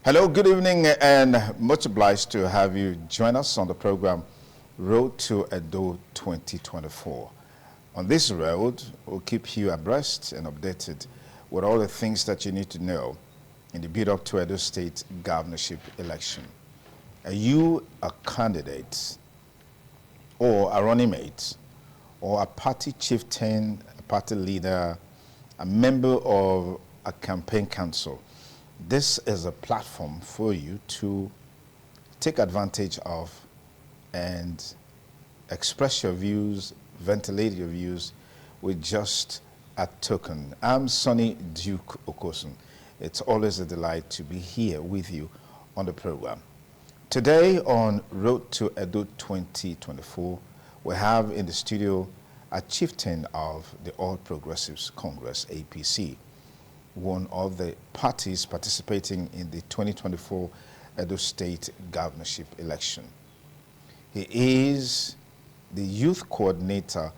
Hello, good evening, and much obliged to have you join us on the program Road to EDO 2024. On this road, we'll keep you abreast and updated with all the things that you need to know in the build-up to Edo State governorship election. Are you a candidate or a running mate or a party chieftain, a party leader, a member of a campaign council? This is a platform for you to take advantage of and express your views, ventilate your views with just a token. I'm Sonny Duke Okosun. It's always a delight to be here with you on the program. Today on Road to Edo 2024, we have in the studio a chieftain of the All Progressives Congress, APC, one of the parties participating in the 2024 Edo State governorship election. He is the youth coordinator,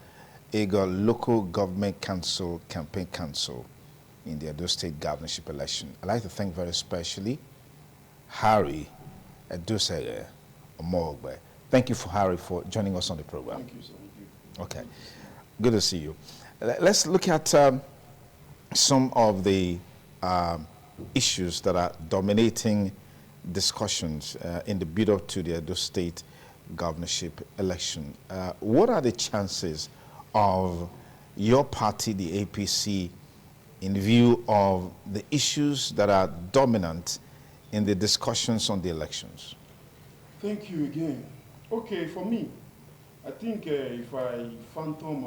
EDO Local Government Council Campaign Council in the Edo State governorship election. I'd like to thank very especially Harry Eduseye Omogbe. Thank you, Harry, for joining us on the program. Thank you, sir. Thank you. Okay, good to see you. Let's look at some of the issues that are dominating discussions in the build-up to the Edo State governorship election. What are the chances of your party, the APC, in view of the issues that are dominant in the discussions on the elections? Thank you again. Okay, for me, I think if I phantom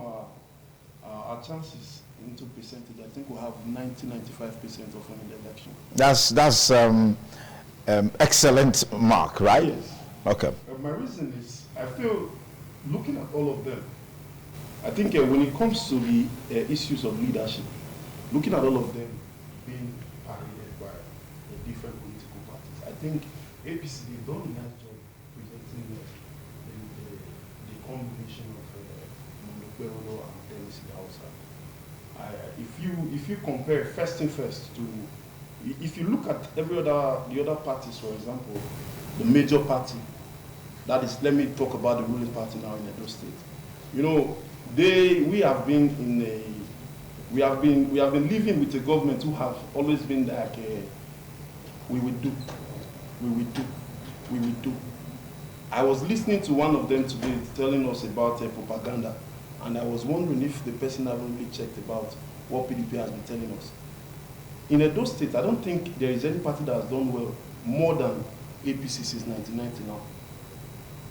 our chances into percentage, I think we'll have 90-95% of winning the election. That's excellent mark, right? Yes. Okay. My reason is, I feel, looking at all of them, I think when it comes to the issues of leadership, looking at all of them being paraded by the different political parties, I think APC, they've done a nice job presenting the combination of Okpegbholo and Dennis Hausa. If you compare first thing first to, if you look at the other parties, for example, the major party, that is, let me talk about the ruling party now in Edo State. You know, we have been living with a government who have always been like, we will do. I was listening to one of them today telling us about propaganda, and I was wondering if the person haven't really checked about what PDP has been telling us. In Edo State, I don't think there is any party that has done well more than APC since 1990 now.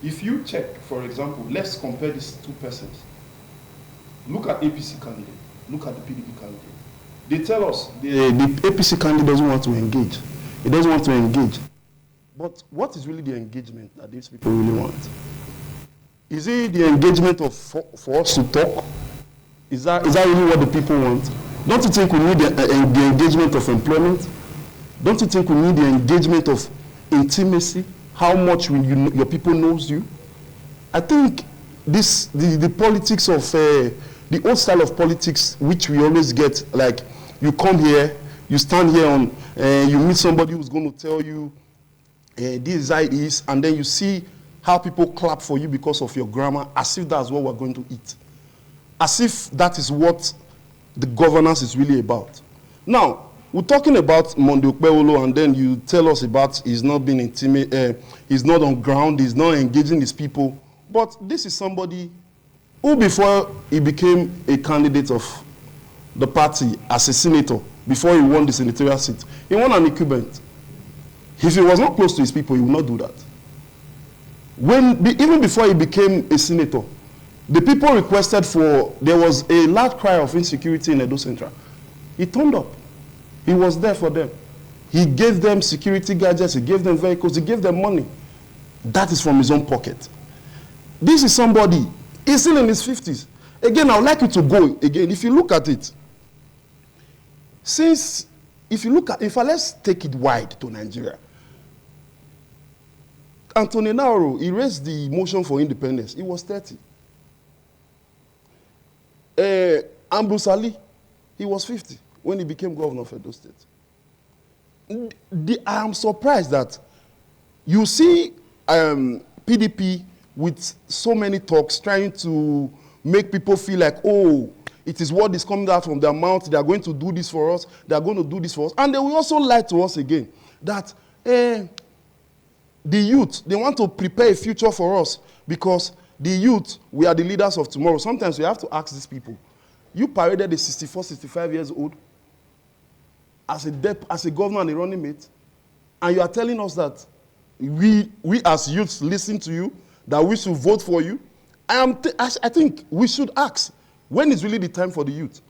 If you check, for example, let's compare these two persons. Look at APC candidate, look at the PDP candidate. They tell us the APC candidate doesn't want to engage. He doesn't want to engage. But what is really the engagement that these people really want? Is it the engagement of for us to talk? Is that really what the people want? Don't you think we need the engagement of employment? Don't you think we need the engagement of intimacy? How much your people knows you? I think the politics of the old style of politics, which we always get, like you come here, you stand here on, you meet somebody who's going to tell you this is how it is, and then you see how people clap for you because of your grammar, as if that's what we're going to eat. As if that is what the governance is really about. Now, we're talking about Monday Okpegbholo, and then you tell us about he's not being intimate, he's not on ground, he's not engaging his people. But this is somebody who, before he became a candidate of the party as a senator, before he won the senatorial seat, he won an incumbent. If he was not close to his people, he would not do that. Even before he became a senator, the people requested there was a loud cry of insecurity in Edo Central. He turned up. He was there for them. He gave them security gadgets, he gave them vehicles, he gave them money. That is from his own pocket. This is somebody, he's still in his 50s. Again, I would like you to go again. If you look at it, let's take it wide to Nigeria. Anthony Nauro, he raised the motion for independence. He was 30. Ambrose Ali, he was 50 when he became governor of Edo State. I am surprised that you see PDP with so many talks trying to make people feel like, oh, it is what is coming out from their mouth. They are going to do this for us. They are going to do this for us. And they will also lie to us again that the youth, they want to prepare a future for us because the youth, we are the leaders of tomorrow. Sometimes we have to ask these people, you paraded a 64, 65 years old as a governor and a running mate, and you are telling us that we as youths listen to you, that we should vote for you. I think we should ask, when is really the time for the youth?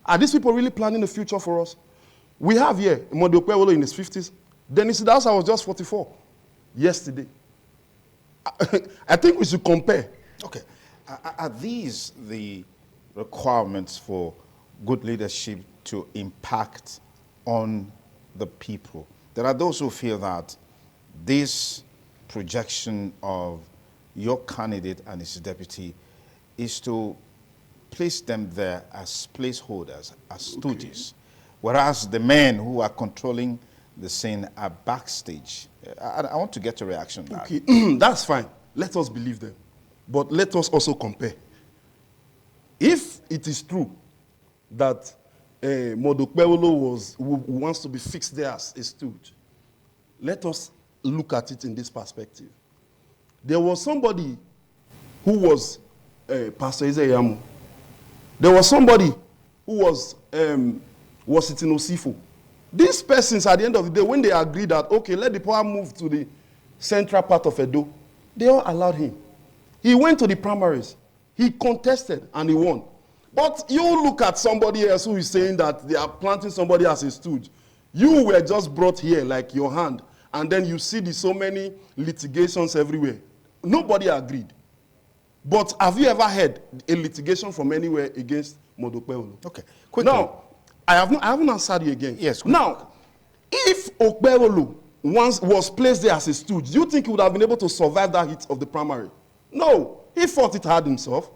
Are these people really planning a future for us? We have here Okpegbholo in his 50s. Dennis Idasa was just 44 yesterday. I think we should compare. Okay. Are these the requirements for good leadership to impact on the people? There are those who feel that this projection of your candidate and his deputy is to place them there as placeholders, as stooges, whereas the men who are controlling the scene are backstage. I want to get a reaction to that. Okay, that's fine. Let us believe them. But let us also compare. If it is true that Okpegbholo wants to be fixed there as a stooge, let us look at it in this perspective. There was somebody who was Pastor Izeyamu. There was somebody who was in Osifo. These persons, at the end of the day, when they agreed that, okay, let the power move to the central part of Edo, they all allowed him. He went to the primaries. He contested and he won. But you look at somebody else who is saying that they are planting somebody as a stooge. You were just brought here like your hand, and then you see so many litigations everywhere. Nobody agreed. But have you ever heard a litigation from anywhere against Okpegbholo? Okay. Quickly. Now, I haven't answered you again. Yes. Quickly. Now, if Okpegbholo once was placed there as a stooge, do you think he would have been able to survive that hit of the primary? No. He fought it hard himself,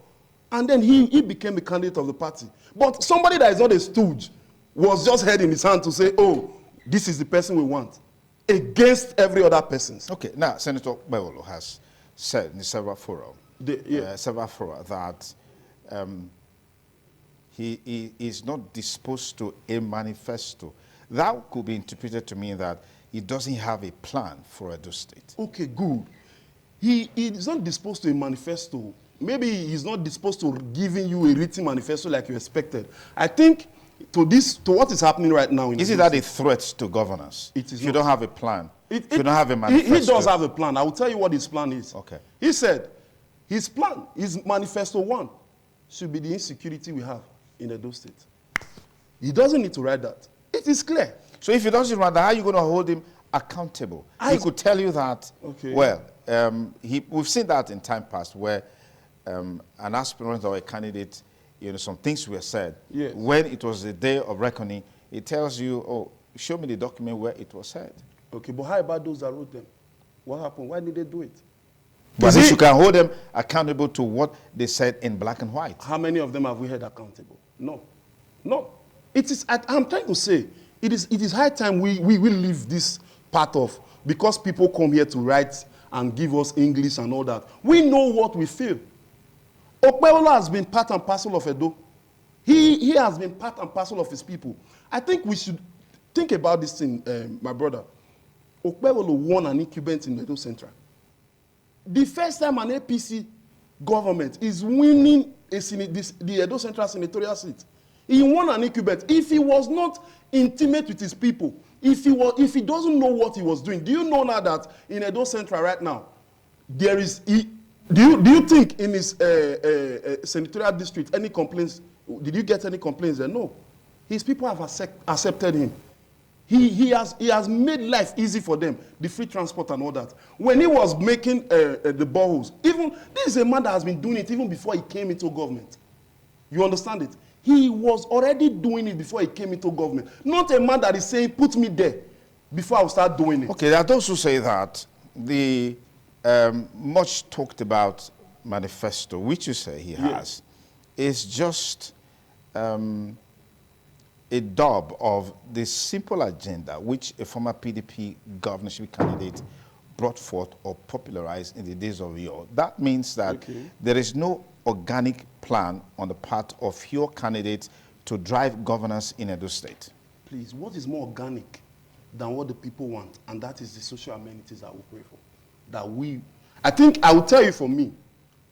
and then he became the candidate of the party. But somebody that is not a stooge was just head in his hand to say, oh, this is the person we want, against every other person. Okay. Now, Senator Okpegbholo has said in several fora that he is not disposed to a manifesto. That could be interpreted to mean that he doesn't have a plan for Edo State. Okay, good. He is not disposed to a manifesto. Maybe he's not disposed to giving you a written manifesto like you expected. I think to what is happening right now. Is it that a threat to governance? It is. If you don't have a plan, if you don't have a manifesto. He does have a plan. I will tell you what his plan is. Okay. He said his plan, his manifesto 1, should be the insecurity we have in Edo State. He doesn't need to write that. It is clear. So if he doesn't write that, how are you going to hold him accountable? He could tell you that, okay. Well, we've seen that in time past where an aspirant or a candidate, some things were said. Yes. When it was the day of reckoning, it tells you, oh, show me the document where it was said. Okay, but how about those that wrote them? What happened? Why did they do it? But you can hold them accountable to what they said in black and white. How many of them have we held accountable? No. No. I'm trying to say, it is high time we leave this part of, because people come here to write and give us English and all that. We know what we feel. Okpegbholo has been part and parcel of Edo. He has been part and parcel of his people. I think we should think about this thing, my brother. Okpegbholo won an incumbent in Edo Central. The first time an APC government is winning the Edo Central senatorial seat. He won an incumbent. If he was not intimate with his people, if he doesn't know what he was doing, do you know now that in Edo Central right now, there is, do you think in his senatorial district any complaints, did you get any complaints there? No. His people have accepted him. He has made life easy for them, the free transport and all that. When he was making the boreholes, this is a man that has been doing it even before he came into government. You understand it? He was already doing it before he came into government. Not a man that is saying, put me there before I will start doing it. Okay, there are those who say that the much talked about manifesto, which you say he has, is just a a dub of the simple agenda which a former PDP governorship candidate brought forth or popularized in the days of yore. That means that there is no organic plan on the part of your candidate to drive governance in Edo State. Please, what is more organic than what the people want? And that is the social amenities that we pray for. I think I will tell you for me,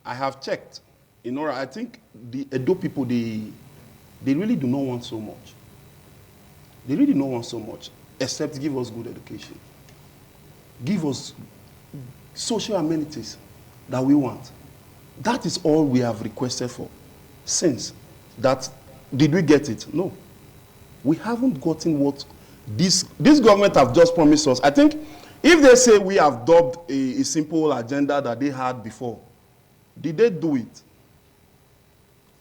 I have checked. In order, I think the Edo people, they really do not want so much. They really don't want so much, except give us good education. Give us social amenities that we want. That is all we have requested for. Since that, did we get it? No. We haven't gotten what this government have just promised us. I think if they say we have dubbed a simple agenda that they had before, did they do it?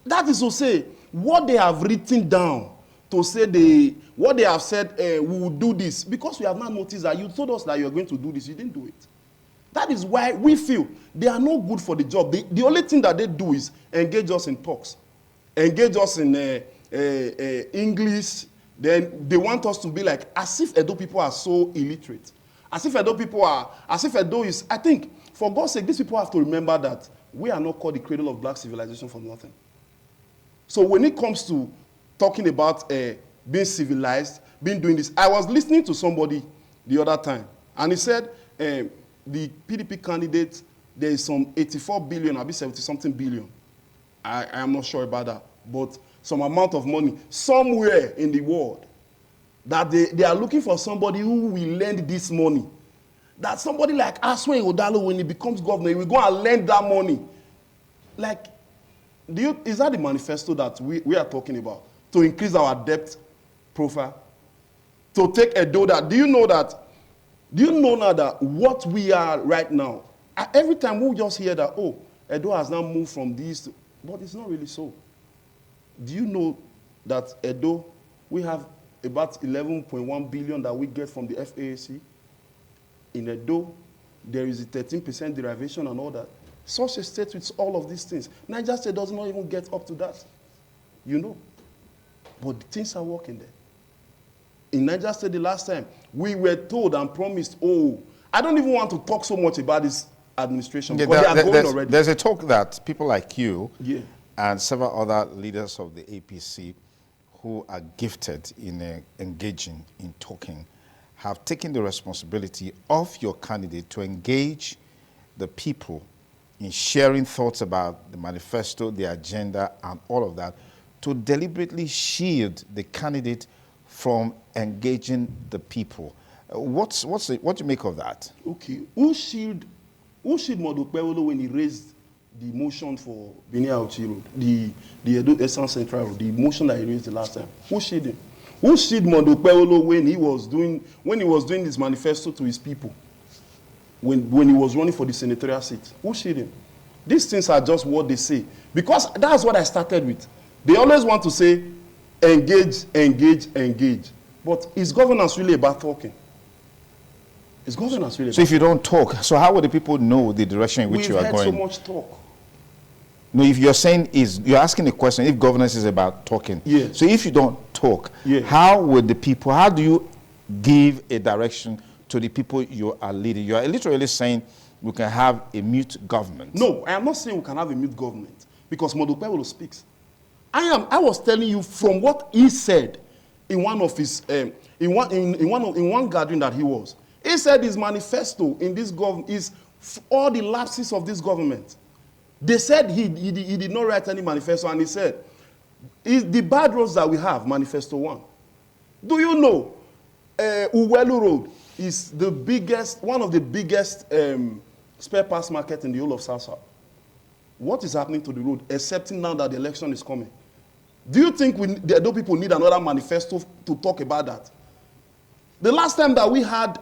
That is to say, what they have written down to say what they have said, we will do this, because we have not noticed that you told us that you are going to do this, you didn't do it. That is why we feel they are not good for the job. The only thing that they do is engage us in talks, engage us in English. Then they want us to be like, as if Edo people are so illiterate. As if Edo is, I think, for God's sake, these people have to remember that we are not called the cradle of black civilization for nothing. So when it comes to talking about being civilized, being doing this, I was listening to somebody the other time, and he said the PDP candidate, there is some 84 billion, I'll be 70-something billion. I am not sure about that, but some amount of money somewhere in the world that they are looking for somebody who will lend this money. That somebody like Aswe Odalo, when he becomes governor, he will go and lend that money. Like, is that the manifesto that we are talking about? To increase our debt profile? To take Edo that, do you know now that what we are right now, every time we just hear that, oh, Edo has now moved from this, but it's not really so. Do you know that Edo, we have about 11.1 billion that we get from the FAAC? In Edo, there is a 13% derivation and all that. Such a state with all of these things. Niger State does not even get up to that. You know. But the things are working there. In Niger State the last time, we were told and promised, oh, I don't even want to talk so much about this administration, because they are going already. There's a talk that people like you and several other leaders of the APC who are gifted in engaging, in talking, have taken the responsibility of your candidate to engage the people in sharing thoughts about the manifesto, the agenda, and all of that, to deliberately shield the candidate from engaging the people. What do you make of that? Okay, who shielded Okpegbholo when he raised the motion for Benin Auchi Road, the Edo Esan Central Road, the motion that he raised the last time? Who shielded him? Who shielded Okpegbholo when he was doing his manifesto to his people? When he was running for the senatorial seat? Who shielded him? These things are just what they say. Because that's what I started with. They always want to say, engage, engage, engage. But is governance really about talking? Is governance really about So if you don't talk, so how will the people know the direction in which you are going? We've had so much talk. No, if you're saying you're asking a question, if governance is about talking. Yes. So if you don't talk, yes, how do you give a direction to the people you are leading? You are literally saying we can have a mute government. No, I am not saying we can have a mute government, because Okpegbholo speaks. I was telling you from what he said in one of his in one gathering that he was. He said his manifesto in this government is all the lapses of this government. They said he did not write any manifesto, and he said, the bad roads that we have, manifesto 1. Do you know Uwelu Road is one of the biggest spare parts market in the whole of South? What is happening to the road, excepting now that the election is coming? Do you think the Edo people need another manifesto to talk about that? The last time that we had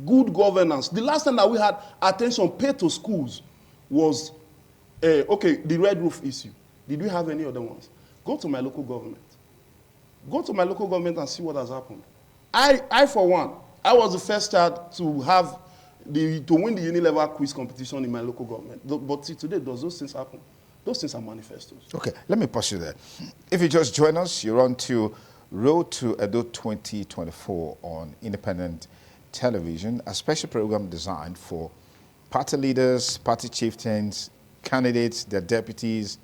good governance, the last time that we had attention paid to schools was, the red roof issue. Did we have any other ones? Go to my local government. Go to my local government and see what has happened. I for one, I was the first child to win the uni-level quiz competition in my local government. But see, today, does those things happen? Those things are manifestos. Okay, let me pause you there. If you just join us, you're on to Road to Edo 2024 on independent television, a special program designed for party leaders, party chieftains, candidates, their deputies,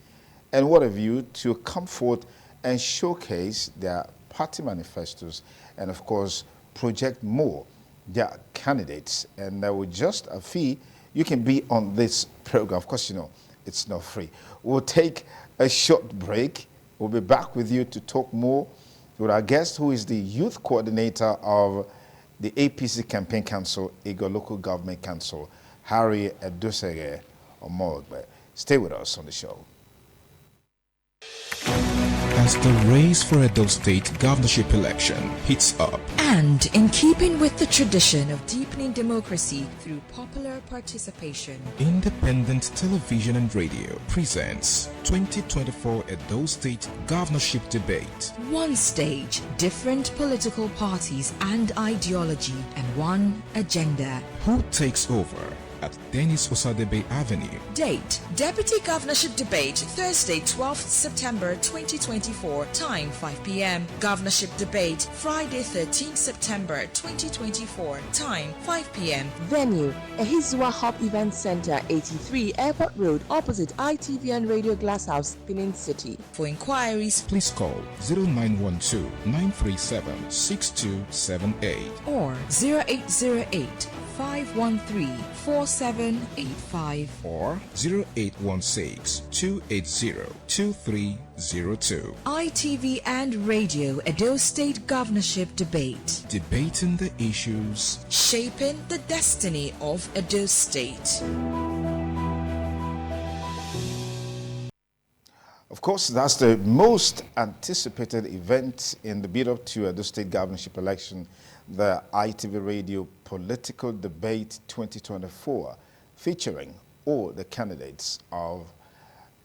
and what have you to come forth and showcase their party manifestos and, of course, project more their candidates. And with just a fee, you can be on this program. Of course, you know, it's not free. We'll take a short break. We'll be back with you to talk more with our guest, who is the youth coordinator of the APC Campaign Council, EDO Local Government Council, Harry Edosere Omogbe. Stay with us on the show. As the race for Edo State governorship election heats up, and in keeping with the tradition of deepening democracy through popular participation, Independent Television and Radio presents 2024 Edo State governorship debate. one stage, different political parties and ideology, and one agenda. Who takes over at Dennis Osadebe Avenue? Date: Deputy Governorship Debate, Thursday, 12th September 2024, time 5 p.m. Governorship Debate, Friday, 13th September 2024, time 5 p.m. Venue: Ehizua Hub Event Center, 83 Airport Road, opposite ITV and Radio Glasshouse, Benin City. For inquiries, Please call 0912-937-6278 or 0808 513-4785. or 0816-280-2302. ITV and Radio Edo State Governorship Debate, Debating the issues. shaping the destiny of Edo State. Of course, that's the most anticipated event in the build-up to Edo State governorship election, the ITV Radio Political Debate 2024, featuring all the candidates of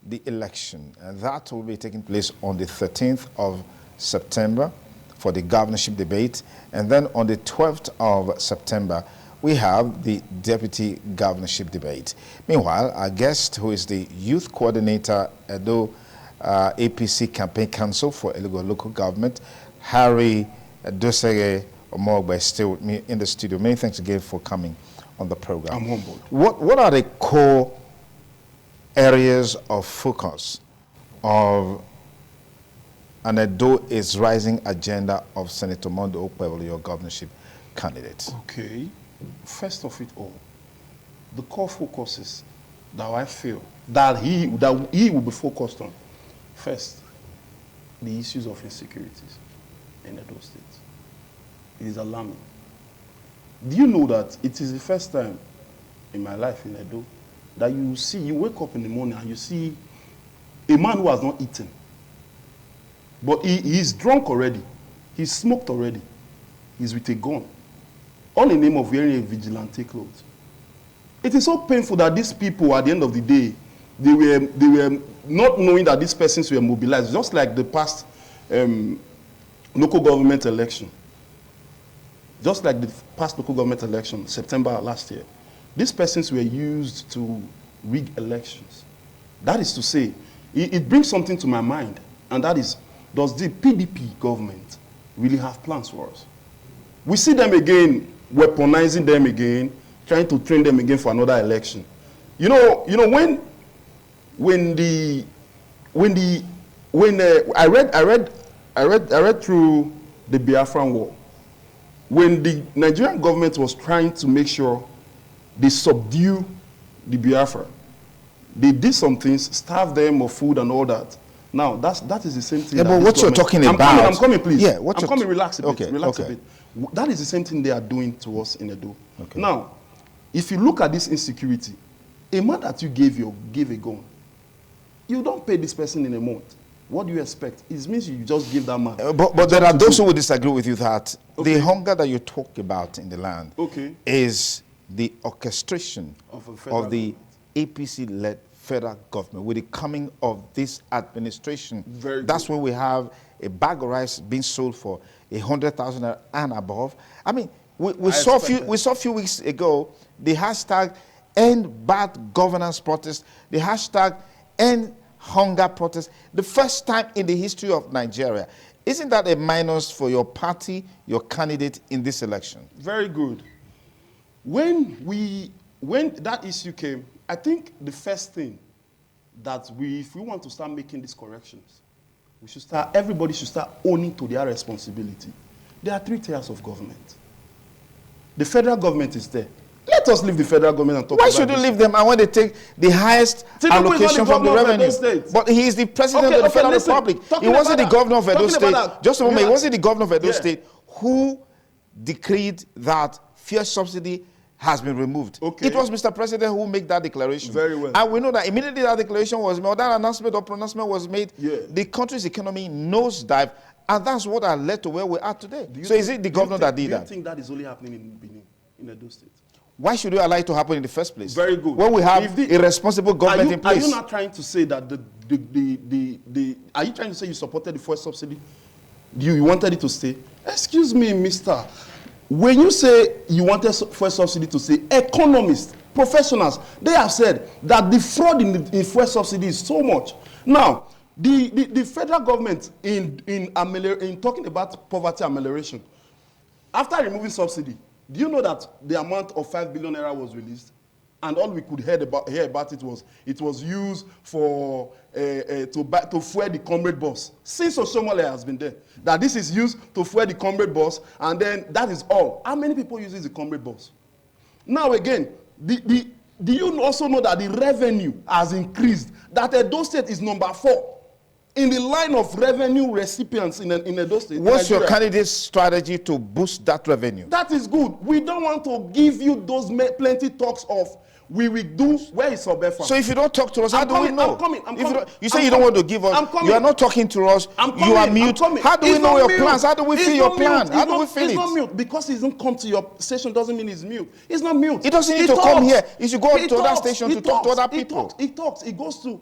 the election. And that will be taking place on the 13th of September for the governorship debate. And then on the 12th of September, we have the deputy governorship debate. Meanwhile, our guest, who is the youth coordinator, Edo APC Campaign Council for EDO Local Government, Harry Edosere Omogbe, still with me in the studio. Many thanks again for coming on the program. I'm humbled. What are the core areas of focus of an Edo is Rising agenda of Senator Mondo Okpegbholo, your governorship candidate? Okay. First of it all, the core focuses that I feel that he will be focused on. First, the issues of insecurities in Edo State. It is alarming. Do you know that it is the first time in my life in Edo that you wake up in the morning and you see a man who has not eaten, but he is drunk already, he's smoked already, he's with a gun, all in the name of wearing a vigilante clothes. It is so painful that these people, at the end of the day, they were not knowing that these persons were mobilized, just like the past local government election. Just like the past local government election, September last year. These persons were used to rig elections. That is to say, it brings something to my mind, and that is, does the PDP government really have plans for us? We see them again, weaponizing them again, trying to train them again for another election. You know when I read through the Biafran War. When the Nigerian government was trying to make sure they subdue the Biafra, they did some things, starved them of food and all that. Now, that is the same thing. Yeah, but what you're talking about... I'm coming, please. Yeah, I'm coming, relax a bit. Okay, relax okay. a bit. That is the same thing they are doing to us in Edo. Okay. Now, if you look at this insecurity, a man that you gave a gun, you don't pay this person in a month. What do you expect? It means you just give that man. But there are those who will disagree with you that the hunger that you talk about in the land is the orchestration of the APC-led federal government with the coming of this administration. That's when we have a bag of rice being sold for 100,000 and above. I mean, we saw a few weeks ago the hashtag End Bad Governance protest, the hashtag End Hunger protest. The first time in the history of Nigeria, Isn't that a minus for your party, your candidate in this election? Very good. When that issue came, I think the first thing that if we want to start making these corrections, everybody should start owning to their responsibility. There are 3 tiers of government. The federal government is there. Let us leave the federal government and talk about Why should you leave them? And when they take the highest allocation from the revenue. But he is the president of the Federal Republic. He wasn't the governor of Edo State. Just a moment, he wasn't the governor of Edo State who decreed that fuel subsidy has been removed. Okay. It was Mr. President who made that declaration. Very well. And we know that immediately that declaration was made, or that announcement or pronouncement was made, the country's economy nosedive, and that's what has led to where we are today. So is it the governor that did that? Do you think that is only happening in Benin, in Edo State? Why should we allow it to happen in the first place? Very good. When we have a responsible government in place. Are you not trying to say that are you trying to say you supported the fuel subsidy? You wanted it to stay? Excuse me, mister. When you say you wanted fuel subsidy to stay, economists, professionals, they have said that the fraud in fuel subsidy is so much. Now, the federal government in talking about poverty amelioration, after removing subsidy, do you know that the amount of 5 billion naira was released? And all we could hear about it was used for to fuel the comrade bus. Since Osomole has been there, that this is used to fuel the comrade bus, and then that is all. How many people uses the comrade bus? Now again, do you also know that the revenue has increased? That Edo State is number 4 in the line of revenue recipients in Edo State. What's your candidate's strategy to boost that revenue? That is good. We don't want to give you those plenty talks of we will do where is Obefa. So if you don't talk to us, how do we know? I'm coming. You say you don't want to give us. You are not talking to us. You are mute. How do we know your plans? How do we feel your plan? How do we feel it? It's not mute. Because he doesn't come to your station doesn't mean he's mute. It's not mute. He doesn't need to come here. He should go to other station to talk to other people. He talks. He goes to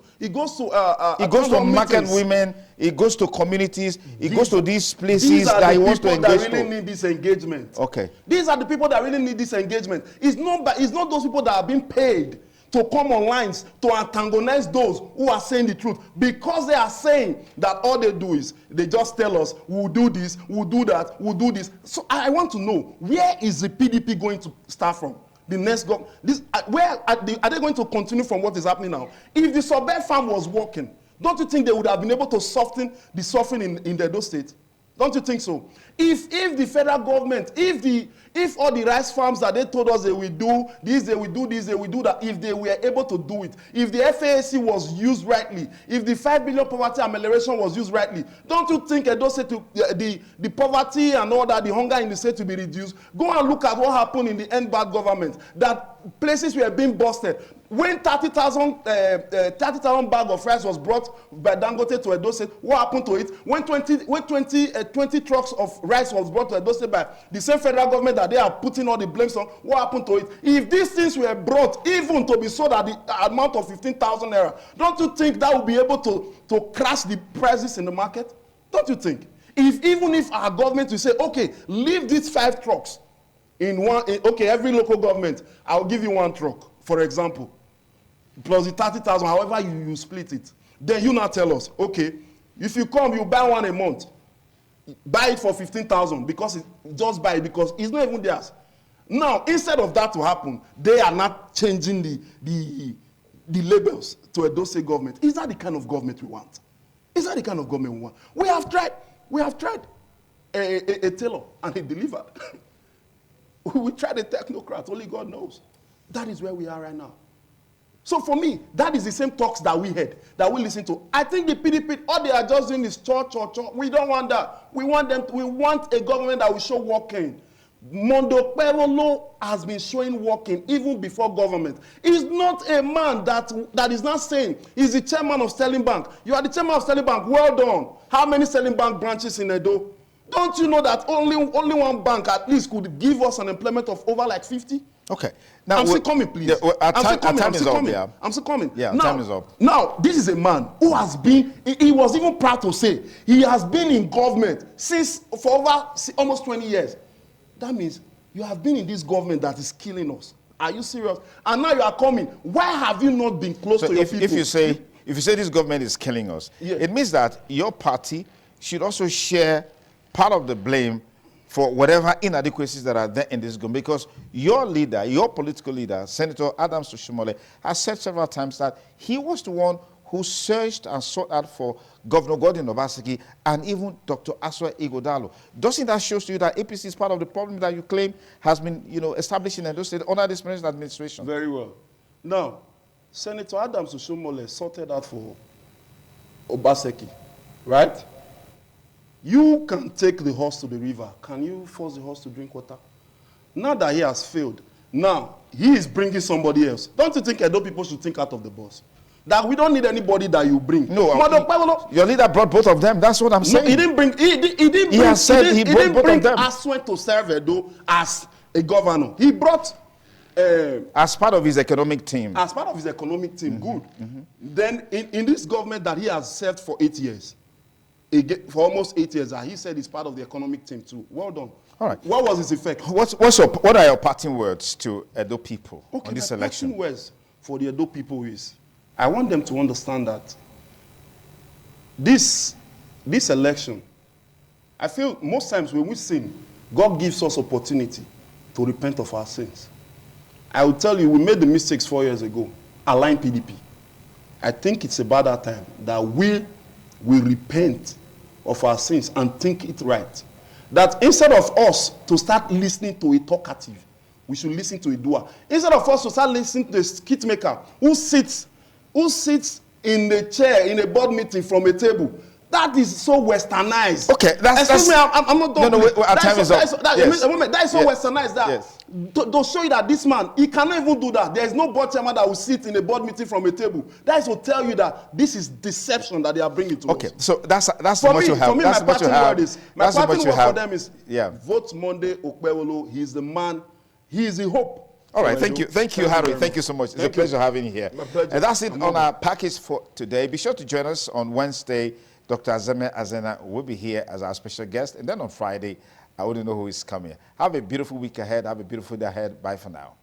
market women. He goes to communities. He goes to these places that he wants to engage. These are the people that really need this engagement. Okay. These are the people that really need this engagement. It's not those people that are being paid to come on lines to antagonize those who are saying the truth, because they are saying that all they do is they just tell us we'll do this, we'll do that, we'll do this. So I want to know, where is the PDP going to start from? The next where are they going to continue from what is happening now? If the suburb farm was working, don't you think they would have been able to soften the suffering in the Edo State? Don't you think so? If the federal government, if all the rice farms that they told us they will do this, they will do this, they will do that, if they were able to do it, if the FAAC was used rightly, if the 5 billion poverty amelioration was used rightly, don't you think Edo State the poverty and all that, the hunger in the state to be reduced? Go and look at what happened in the NBAD government, that places were being busted. When 30,000 bag of rice was brought by Dangote to Edo State, what happened to it? When 20 trucks of rice was brought to Edo State by the same federal government that they are putting all the blames on, what happened to it? If these things were brought even to be sold at the amount of 15,000 naira, don't you think that will be able to crash the prices in the market? Don't you think? Even if our government will say, okay, leave these 5 trucks okay, every local government, I'll give you 1 truck, for example, plus the 30,000, however you split it. Then you now tell us, okay, if you come, you buy 1 a month. Buy it for 15,000 because just buy it because it's not even theirs. Now, instead of that to happen, they are not changing the labels to Edo State government. Is that the kind of government we want? Is that the kind of government we want? We have tried a tailor and he delivered. We tried a technocrat, only God knows. That is where we are right now. So for me, that is the same talks that we had, that we listen to. I think the PDP, all they are just doing is church. We don't want that. We want a government that will show working. Okpegbholo has been showing working even before government. He's not a man that is not saying he's the chairman of Sterling Bank. You are the chairman of Sterling Bank. Well done. How many Sterling Bank branches in Edo? Don't you know that only one bank at least could give us an employment of over like 50? Okay. Now, I'm still coming, please. Time is up. I'm still coming. Yeah, now, time is up. Now, this is a man who has been, he was even proud to say, he has been in government for over almost 20 years. That means you have been in this government that is killing us. Are you serious? And now you are coming. Why have you not been close to your people? If you say this government is killing us, it means that your party, should also share part of the blame for whatever inadequacies that are there in this government, because your leader, your political leader, Senator Adams Oshiomhole, has said several times that he was the one who searched and sought out for Governor Godwin Obaseki and even Dr. Aswa Ighodalo. Doesn't that show to you that APC is part of the problem that you claim has been, established in Edo State under this present administration? Very well. Now, Senator Adams Oshiomhole sorted out for Obaseki, right? You can take the horse to the river. Can you force the horse to drink water? Now that he has failed, now he is bringing somebody else. Don't you think Edo people should think out of the box? That we don't need anybody that you bring. No, your leader brought both of them. That's what I'm saying. No, he didn't bring. He didn't bring Aswen to serve Edo as a governor. He brought as part of his economic team. As part of his economic team, good. Then in this government that he has served for 8 years. For almost 8 years, he said he's part of the economic team too. Well done. All right. What was his effect? What are your parting words to Edo people on this election? Parting words for the Edo people is, I want them to understand that this election, I feel most times when we sin, God gives us opportunity to repent of our sins. I will tell you, we made the mistakes 4 years ago, align PDP. I think it's about that time that we will repent of our sins and think it right. That instead of us to start listening to a talkative, we should listen to a doer. Instead of us to start listening to a skit maker who sits in a chair in a board meeting from a table. That is so westernized. Okay, excuse me, I'm not done. Our time is up. That is so westernized that to show you that this man, he cannot even do that. There is no board chairman that will sit in a board meeting from a table. That is to tell you that this is deception that they are bringing to us. Okay, so that's what you have. For me, my parting word is, for them is, vote Monday, Okpegbholo. He's the man. He is the hope. All right, thank you, Harry. Thank you so much. It's a pleasure having you here. My pleasure. And that's it on our package for today. Be sure to join us on Wednesday. Dr. Azeme Azena will be here as our special guest. And then on Friday, I wouldn't know who is coming. Have a beautiful week ahead. Have a beautiful day ahead. Bye for now.